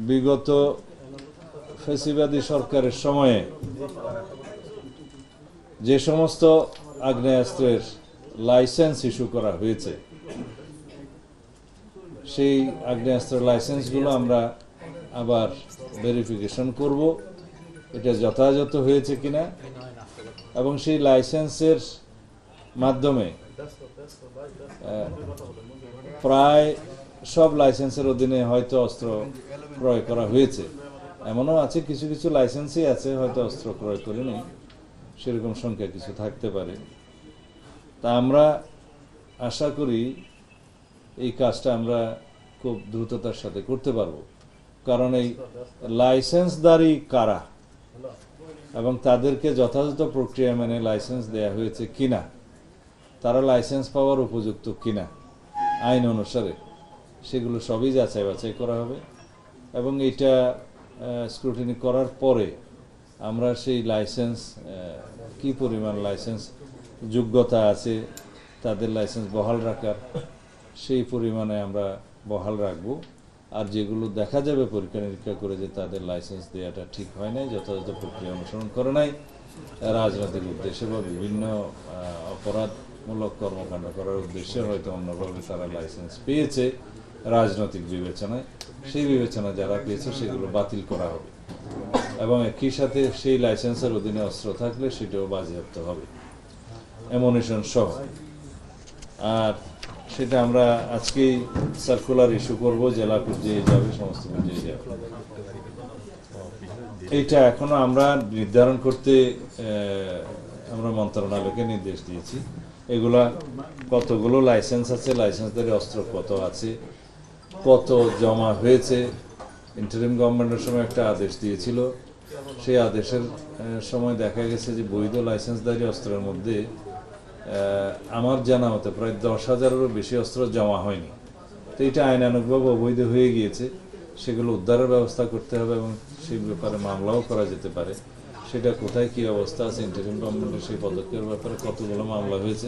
বিগত ফ্যাসিবাদী সরকারের সময়ে যে সমস্ত আগ্নেয়াস্ত্রের লাইসেন্স ইস্যু করা হয়েছে সেই আগ্নেয়াস্ত্রের লাইসেন্সগুলো আমরা আবার ভেরিফিকেশন করব এটা যথাযথ হয়েছে কিনা, এবং সেই লাইসেন্সের মাধ্যমে প্রায় সব লাইসেন্সের অধীনে হয়তো অস্ত্র ক্রয় করা হয়েছে। এমনও আছে কিছু কিছু লাইসেন্সই আছে হয়তো অস্ত্র ক্রয় করেনি, সেরকম সংখ্যা কিছু থাকতে পারে। তা আমরা আশা করি এই কাজটা আমরা খুব দ্রুততার সাথে করতে পারবো, কারণ এই লাইসেন্সদারি কারা এবং তাদেরকে যথাযথ প্রক্রিয়া মেনে লাইসেন্স দেয়া হয়েছে কিনা, তারা লাইসেন্স পাওয়ার উপযুক্ত কিনা আইন অনুসারে, সেগুলো সবই যাচাই বাছাই করা হবে। এবং এটা স্ক্রুটিনি করার পরে আমরা সেই লাইসেন্স কি পরিমাণ লাইসেন্স যোগ্যতা আছে তাদের লাইসেন্স বহাল রাখার, সেই পরিমাণে আমরা বহাল রাখব। আর যেগুলো দেখা যাবে পরীক্ষা নিরীক্ষা করে যে তাদের লাইসেন্স দেওয়াটা ঠিক হয় নাই, যথাযথ প্রক্রিয়া অনুসরণ করে নাই, রাজনৈতিক উদ্দেশ্যে বা বিভিন্ন অপরাধমূলক কর্মকাণ্ড করার উদ্দেশ্যে হয়তো অন্যভাবে তারা লাইসেন্স পেয়েছে রাজনৈতিক বিবেচনায়, সেই বিবেচনা যারা পেয়েছে সেগুলো বাতিল করা হবে এবং একই সাথে সেই লাইসেন্সের অধীনে অস্ত্র থাকলে সেটাও বাজেয়াপ্ত হবে, অ্যামুনিশন সহ। আর সেটা আমরা আজকেই সার্কুলার ইস্যু করব, জেলা পর্যায়ে যাবে, সমস্ত পর্যায়ে যাবে। এইটা এখনো আমরা নির্ধারণ করতে আমরা মন্ত্রণালয়কে নির্দেশ দিয়েছি। এগুলা কতগুলো লাইসেন্স আছে, লাইসেন্সধারী অস্ত্র কত আছে, কত জমা হয়েছে। ইন্টারিম গভর্নমেন্টের সময় একটা আদেশ দিয়েছিল, সেই আদেশের সময় দেখা গেছে যে বৈধ লাইসেন্সধারী অস্ত্রের মধ্যে আমার জানা মতে প্রায় 10,000-এরও বেশি অস্ত্র জমা হয়নি। তো এটা আইনানুগভাবে অবৈধ হয়ে গিয়েছে, সেগুলো উদ্ধারের ব্যবস্থা করতে হবে এবং সেই ব্যাপারে মামলাও করা যেতে পারে। সেটা কোথায় কী অবস্থা আছে, ইন্টারিম গভর্নমেন্টের সেই পদক্ষেপের ব্যাপারে কতগুলো মামলা হয়েছে,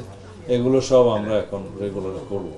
এগুলো সব আমরা এখন রেগুলার করব।